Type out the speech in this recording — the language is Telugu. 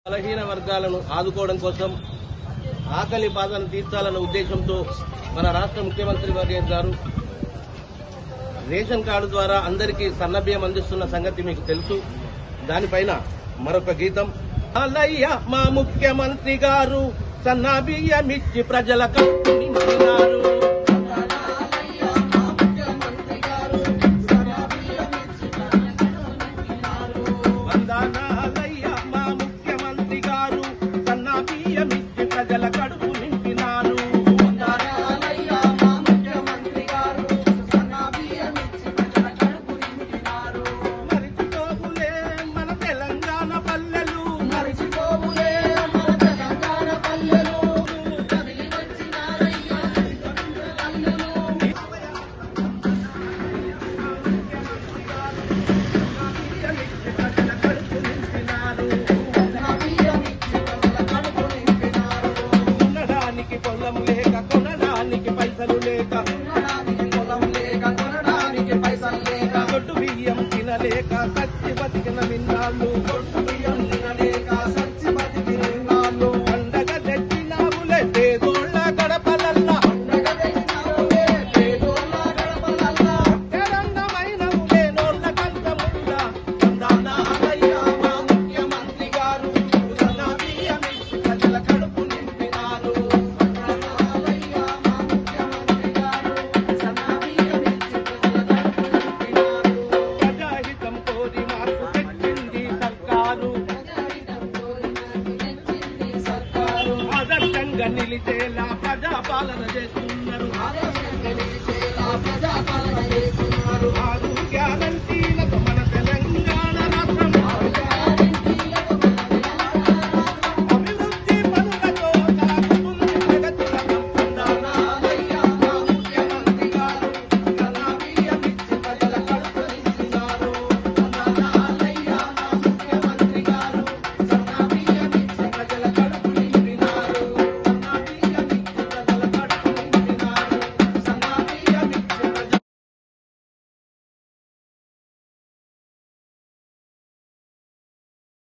బలహీన వర్గాలను ఆదుకోవడం కోసం ఆకలి బాధను తీర్చాలన్న ఉద్దేశంతో మన రాష్ట్ర ముఖ్యమంత్రి వర్య గారు రేషన్ కార్డు ద్వారా అందరికీ సన్నబియ్యం అందిస్తున్న సంగతి మీకు తెలుసు. దానిపైన మరొక గీతం. అలయ్య మా ముఖ్యమంత్రి గారు సన్నబియ్యమిచ్చి ప్రజల కడుపు నింపినారు. ప్రజల కడుపు నింపినారు. మరిచిపోవులే మన తెలంగాణ పల్లెలు, మరిచిపోవులే మన తెలంగాణ పల్లెలు. పొలం లేక కొనడానికి పైసలు లేక, దొడ్డు బియ్యం తినలేక సచ్చి బతికిన విన్నాళ్ళు, పండగ తెచ్చినావులే పేదోళ్ళ గడపలల్లా, తెలంగాణమైనవులే నోళ్ళ కంచముళ్ళ. వందనాలయ్యా మా ముఖ్యమంత్రి గారు సన్నబియ్యమిచ్చి ప్రజల కడుపు నింపినారు. ఆదర్శంగా నిలిచేలా ప్రజాపాలన చేస్తున్నారు.